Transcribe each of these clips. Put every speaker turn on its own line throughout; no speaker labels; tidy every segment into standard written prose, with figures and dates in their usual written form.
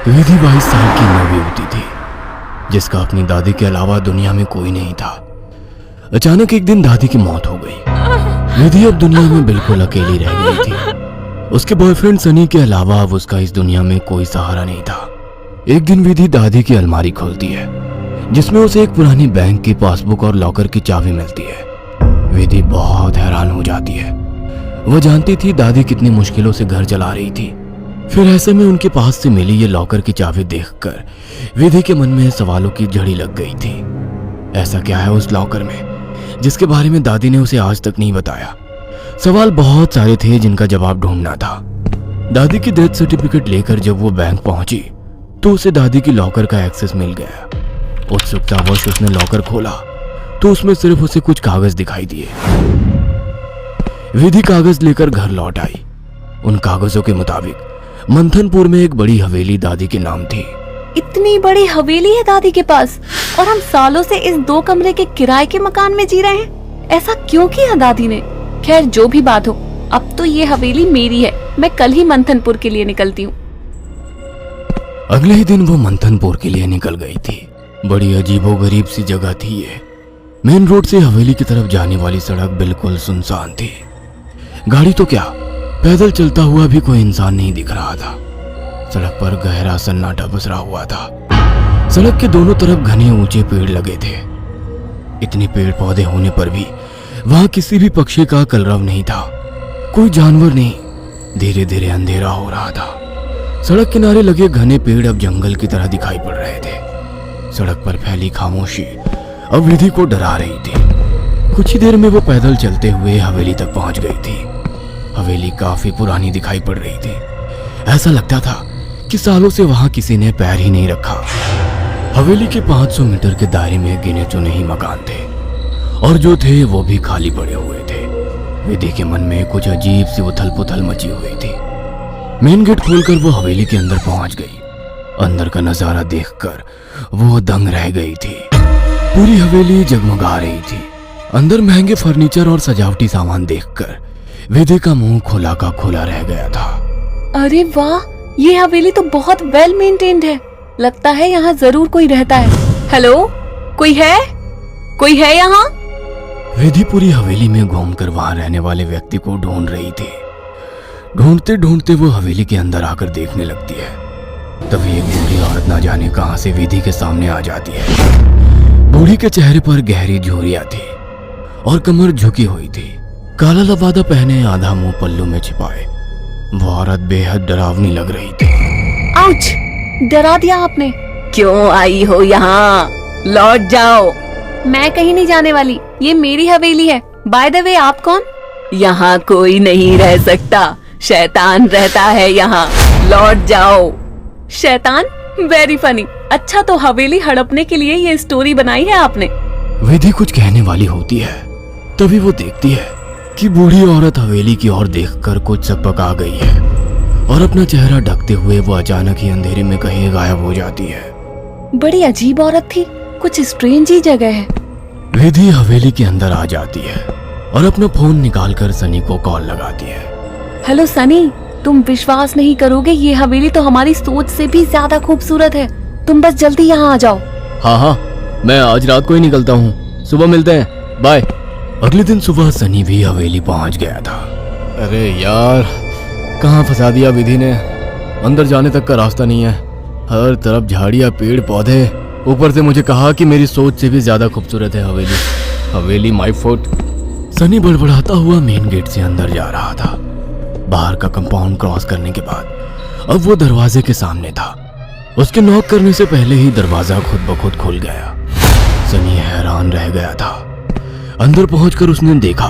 विधि 22 साल की नवयुवती थी जिसका अपनी दादी के अलावा दुनिया में कोई नहीं था। अचानक एक दिन दादी की मौत हो गई। विधि अब दुनिया में बिल्कुल अकेली रह गई थी। उसके बॉयफ्रेंड सनी के अलावा अब उसका इस दुनिया में कोई सहारा नहीं था। एक दिन विधि दादी की अलमारी खोलती है जिसमें उसे एक पुरानी बैंक की पासबुक और लॉकर की चाबी मिलती है। विधि बहुत हैरान हो जाती है। वह जानती थी दादी कितनी मुश्किलों से घर चला रही थी। फिर ऐसे में उनके पास से मिली ये लॉकर की चाबी देखकर विधि के मन में सवालों की झड़ी लग गई थी। ऐसा क्या है उस लॉकर में जिसके बारे में दादी ने उसे आज तक नहीं बताया? सवाल बहुत सारे थे जिनका जवाब ढूंढना था। दादी की डेथ सर्टिफिकेट लेकर जब वो बैंक पहुंची तो उसे दादी की लॉकर का एक्सेस मिल गया। उत्सुकतावश उसने लॉकर खोला तो उसमें सिर्फ उसे कुछ कागज दिखाई दिए। विधि कागज लेकर घर लौट आई। उन कागजों के मुताबिक मंथनपुर में एक बड़ी हवेली दादी के नाम थी।
इतनी बड़ी हवेली है दादी के पास और हम सालों से इस 2 कमरे के किराए के मकान में जी रहे हैं। ऐसा क्यों किया दादी ने? खैर जो भी बात हो, अब तो ये हवेली मेरी है। मैं कल ही मंथनपुर के लिए निकलती हूँ।
अगले ही दिन वो मंथनपुर के लिए निकल गई थी। बड़ी अजीबोगरीब सी जगह थी ये। मेन रोड से हवेली की तरफ जाने वाली सड़क बिल्कुल सुनसान थी। गाड़ी तो क्या, पैदल चलता हुआ भी कोई इंसान नहीं दिख रहा था। सड़क पर गहरा सन्नाटा पसरा हुआ था। सड़क के दोनों तरफ घने ऊंचे पेड़ लगे थे। इतने पेड़ पौधे होने पर भी वहां किसी भी पक्षी का कलरव नहीं था। कोई जानवर नहीं। धीरे धीरे अंधेरा हो रहा था। सड़क किनारे लगे घने पेड़ अब जंगल की तरह दिखाई पड़ रहे थे। सड़क पर फैली खामोशी अब विधि को डरा रही थी। कुछ ही देर में वो पैदल चलते हुए हवेली तक पहुंच गई थी। हवेली काफी पुरानी दिखाई पड़ रही थी। ऐसा लगता था कि सालों से वहां किसी ने पैर ही नहीं रखा। हवेली के 500 मीटर के दायरे में गिने चुने ही मकान थे और जो थे वो भी खाली पड़े हुए थे। विधि के मन में कुछ अजीब सी उथल पुथल मची हुई थी। मेन गेट खोलकर वो हवेली के अंदर पहुंच गई। अंदर का नजारा देखकर वो दंग रह गई थी। पूरी हवेली जगमगा रही थी। अंदर महंगे फर्नीचर और सजावटी सामान देखकर विधि का मुंह खुला का खुला रह गया था।
अरे वाह, ये हवेली तो बहुत वेल मेंटेन्ड है। लगता है यहाँ जरूर कोई रहता है। हेलो, कोई है? कोई है यहाँ?
विधि पूरी हवेली में घूमकर वहां रहने वाले व्यक्ति को ढूंढ रही थी। ढूंढते ढूंढते वो हवेली के अंदर आकर देखने लगती है। तभी एक बूढ़ी औरत ना जाने कहां से विधि के सामने आ जाती है। बूढ़ी के चेहरे पर गहरी झुर्रियां थी और कमर झुकी हुई थी। काला लबादा पहने, आधा मुंह पल्लू में छिपाए, वो औरत बेहद डरावनी लग रही थी।
आउच! डरा दिया आपने। क्यों आई हो यहाँ? लौट जाओ। मैं कहीं नहीं जाने वाली। ये मेरी हवेली है। बाय द वे, आप कौन? यहाँ कोई नहीं रह सकता। शैतान रहता है यहाँ। लौट जाओ। शैतान? Very funny. अच्छा, तो हवेली हड़पने के लिए ये स्टोरी बनाई है आपने?
विधि कुछ कहने वाली होती है, तभी वो देखती है कि बूढ़ी औरत हवेली की ओर देखकर कुछ सकपका गई है और अपना चेहरा ढकते हुए वो अचानक ही अंधेरे में कहीं गायब हो जाती है।
बड़ी अजीब औरत थी। कुछ स्ट्रेंज ही जगह है।
विधि हवेली के अंदर आ जाती है और अपना फोन निकालकर सनी को कॉल लगाती है।
हेलो सनी, तुम विश्वास नहीं करोगे, ये हवेली तो हमारी सोच से भी ज्यादा खूबसूरत है। तुम बस जल्दी यहाँ आ जाओ।
हाँ, मैं आज रात को ही निकलता हूँ। सुबह मिलते हैं, बाय। अगले दिन सुबह सनी भी हवेली पहुंच गया था। अरे यार, कहाँ फंसा दिया विधि ने। अंदर जाने तक का रास्ता नहीं है। हर तरफ झाड़ियाँ, पेड़ पौधे। ऊपर से मुझे कहा कि मेरी सोच से भी ज्यादा खूबसूरत है हवेली माय फोर्ट। सनी बड़बड़ाता हुआ मेन गेट से अंदर जा रहा था। बाहर का कंपाउंड क्रॉस करने के बाद अब वो दरवाजे के सामने था। उसके नॉक करने से पहले ही दरवाजा खुद ब खुद खुल गया। सनी हैरान रह गया था। अंदर पहुंचकर उसने देखा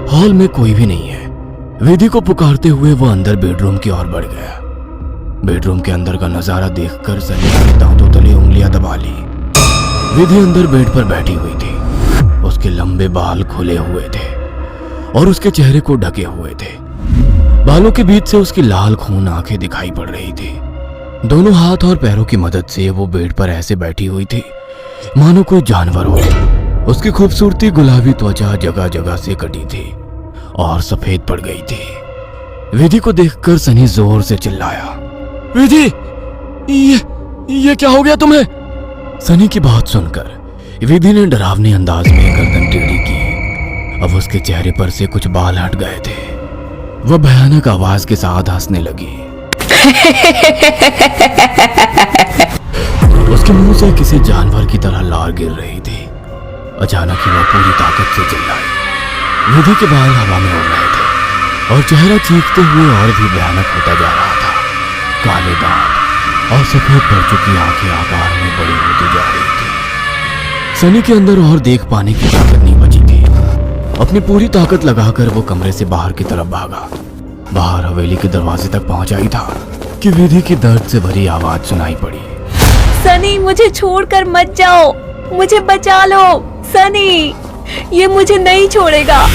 हॉल में कोई भी नहीं है। विधि को पुकारते हुए वो अंदर बेडरूम की ओर बढ़ गया। बेडरूम के अंदर का नजारा देखकर सनी ने दांतों तले उंगलियां दबा ली। विधि अंदर बेड पर बैठी हुई थी। उसके लंबे बाल खुले हुए थे और उसके चेहरे को ढके हुए थे। बालों के बीच से उसकी लाल खून आंखें दिखाई पड़ रही थी। दोनों हाथ और पैरों की मदद से वो बेड पर ऐसे बैठी हुई थी मानो कोई जानवर हो। उसकी खूबसूरती गुलाबी त्वचा जगह जगह से कटी थी और सफेद पड़ गई थी। विधि को देखकर सनी जोर से चिल्लाया, विधि, ये क्या हो गया तुम्हें? सनी की बात सुनकर विधि ने डरावने अंदाज में गर्दन टेढ़ी की। अब उसके चेहरे पर से कुछ बाल हट गए थे। वह भयानक आवाज के साथ हंसने लगी। उसके मुंह से किसी जानवर की तरह लार गिर रही थी। अचानक ही वह पूरी ताकत से चिल्लाई। विधि के बाल हवा में उड़ रहे थे और चेहरा चीखते हुए और भी भयानक होता जा रहा था। काले दांत और सफेद पड़ चुकी आंखें आकार में बड़ी होती जा रही थी। सनी के अंदर और देख पाने की ताकत नहीं बची थी। अपनी पूरी ताकत लगाकर वो कमरे से बाहर की तरफ भागा। बाहर हवेली के दरवाजे तक पहुंचा ही था कि विधि की दर्द से भरी आवाज सुनाई पड़ी।
सनी, मुझे छोड़कर मत जाओ, मुझे बचा लो। सनी, ये मुझे नहीं छोड़ेगा।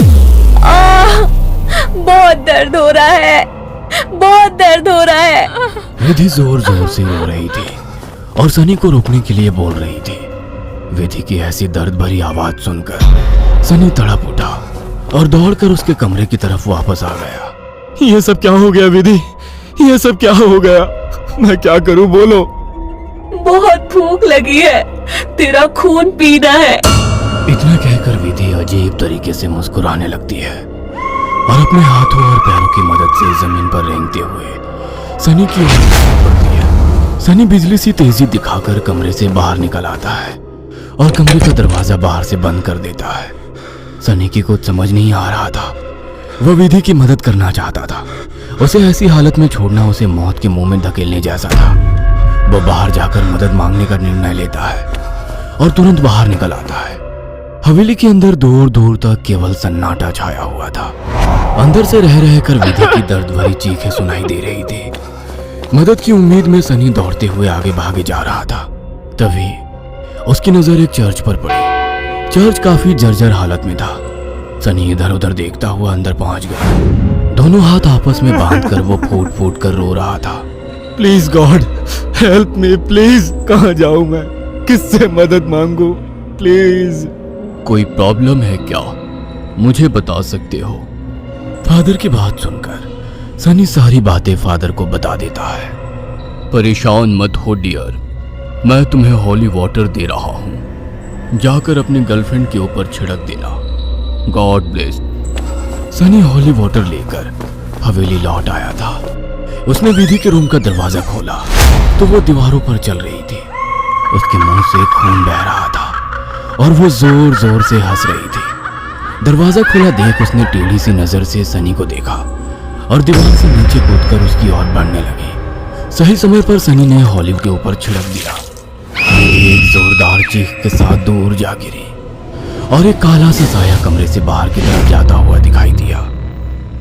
बहुत दर्द हो रहा है, बहुत दर्द हो रहा है।
विधि जोर जोर से रो रही थी और सनी को रोकने के लिए बोल रही थी। विधि की ऐसी दर्द भरी आवाज सुनकर सनी तड़प उठा और दौड़कर उसके कमरे की तरफ वापस आ गया। ये सब क्या हो गया विधि? ये सब क्या हो गया? मैं क्या करूं, बोलो।
बहुत भूख लगी है, तेरा खून पीना है।
इतना कहकर विधि अजीब तरीके से मुस्कुराने लगती है और अपने हाथों और पैरों की मदद से जमीन पर रेंगते हुए सनी की ओर बढ़ती है। सनी बिजली सी तेजी दिखाकर कमरे से बाहर निकल आता है और कमरे का दरवाजा बाहर से बंद कर देता है। सनी की कुछ समझ नहीं आ रहा था। वह विधि की मदद करना चाहता था। उसे ऐसी हालत में छोड़ना उसे मौत के मुंह में धकेलने जैसा था। वह बाहर जाकर मदद मांगने का निर्णय लेता है और तुरंत बाहर निकल आता है। हवेली के अंदर दूर दूर तक केवल सन्नाटा छाया हुआ था। अंदर से रह रहकर विधि की दर्द भरी चीखें सुनाई दे रही थी। मदद की उम्मीद में सनी दौड़ते हुए आगे भागे जा रहा था। तभी उसकी नजर एक चर्च पर पड़ी। चर्च काफी जर्जर हालत में था। सनी इधर उधर देखता हुआ अंदर पहुंच गया। दोनों हाथ आपस में बांधकर वो फूट फूट कर रो रहा था। Please God help me, please. कहाँ जाऊं मैं? किससे मदद मांगू? प्लीज। कोई प्रॉब्लम है क्या? मुझे बता सकते हो? फादर की बात सुनकर सनी सारी बातें फादर को बता देता है। परेशान मत हो डियर, मैं तुम्हें हॉली वाटर दे रहा हूं। जाकर अपनी गर्लफ्रेंड के ऊपर छिड़क देना। God bless. Sunny holy water लेकर हवेली लौट आया था। उसने विधि के रूम का दरवाजा खोला तो वो दीवारों पर चल रही थी। उसके मुंह से खून बह रहा था और वो जोर जोर से हंस रही थी। दरवाजा खुला देख उसने टेढ़ी सी नजर से सनी को देखा और दीवार से नीचे कूदकर उसकी ओर बढ़ने लगी। सही समय पर सनी ने हॉलिव के ऊपर छिड़क दिया। एक जोरदार चीख के साथ दूर जा गिरी और एक काला सा साया कमरे से बाहर की तरफ जाता हुआ दिखाई दिया।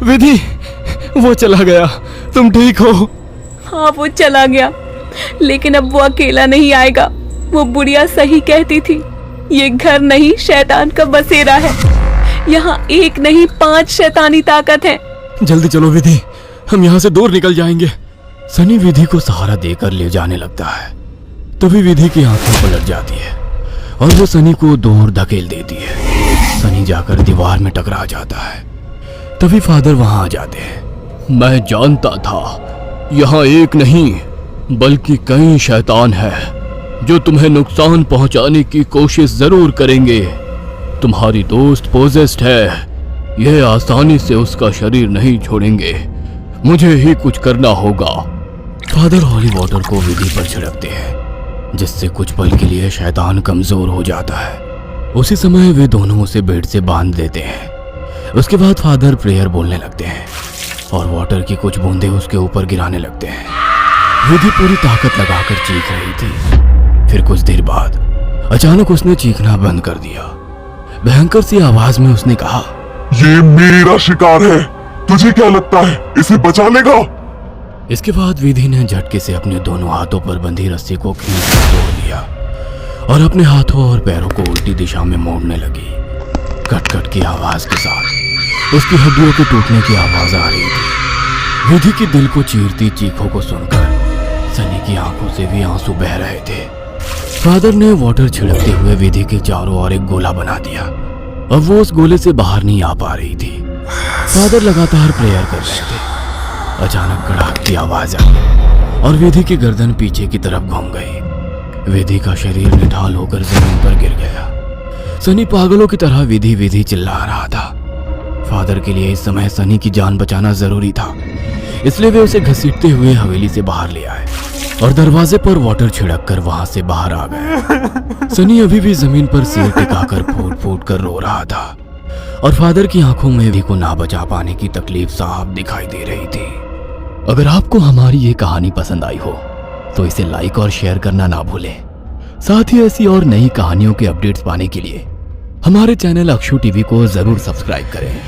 विधि, वो चला गया। तुम ठीक हो?
हाँ, वो चला गया, लेकिन अब वो अकेला नहीं आएगा। वो बुढ़िया सही कहती थी, ये घर नहीं शैतान का बसेरा है। यहाँ एक नहीं 5 शैतानी ताकत है।
जल्दी चलो विधि, हम यहाँ से दूर निकल जाएंगे। सनी विधि को सहारा देकर ले जाने लगता है। तभी विधि की आंखें पलट जाती है और वो सनी को दूर धकेल देती है। सनी जाकर दीवार में टकरा जाता है। तभी फादर वहां आ जाते हैं। मैं जानता था यहाँ एक नहीं बल्कि कई शैतान हैं जो तुम्हें नुकसान पहुंचाने की कोशिश जरूर करेंगे। तुम्हारी दोस्त पोजेस्ड है, यह आसानी से उसका शरीर नहीं छोड़ेंगे। मुझे ही कुछ करना होगा। फादर हॉली वाटर को विधि पर छिड़कते हैं जिससे कुछ पल के लिए शैतान कमजोर हो जाता है। उसी समय वे दोनों उसे बेड से बांध देते हैं। उसके बाद फादर प्रेयर बोलने लगते हैं और वाटर की कुछ बूंदें उसके ऊपर गिराने लगते हैं। विधि पूरी ताकत लगाकर चीख रही थी। फिर कुछ देर बाद अचानक उसने चीखना बंद कर दिया। भयंकर सी आवाज में उसने कहा,
ये मेरा शिकार है, तुझे क्या लगता है इसे बचा लेगा?
इसके बाद विधि ने झटके से अपने दोनों हाथों पर बंधी रस्सी को खींचकर तोड़ दिया और अपने हाथों और पैरों को उल्टी दिशा में मोड़ने लगी। कट कट की आवाज के साथ उसकी हड्डियों के टूटने की आवाज आ रही थी। विधि की दिल को चीरती चीखों को सुनकर सनी की आंखों से भी आंसू बह रहे थे। फादर ने वाटर छिड़कते हुए विधि के चारों ओर एक गोला बना दिया। अब वो उस गोले से बाहर नहीं आ पा रही थी। फादर लगातार प्रेयर कर रहे थे अचानक कड़ाक की आवाज आई और विधि की गर्दन पीछे की तरफ घूम गई। विधि का शरीर निढाल होकर जमीन पर गिर गया। सनी पागलों की तरह विधि विधि चिल्ला रहा था। फादर के लिए इस समय सनी की जान बचाना जरूरी था, इसलिए वे उसे घसीटते हुए हवेली से बाहर ले आए और दरवाजे पर वाटर छिड़क कर वहां से बाहर आ गए। सनी अभी भी जमीन पर सिर टिकाकर फूट फूट कर रो रहा था और फादर की आंखों में विधि को ना बचा पाने की तकलीफ साफ दिखाई दे रही थी। अगर आपको हमारी ये कहानी पसंद आई हो तो इसे लाइक और शेयर करना ना भूलें। साथ ही ऐसी और नई कहानियों के अपडेट्स पाने के लिए हमारे चैनल अक्षु टीवी को जरूर सब्सक्राइब करें।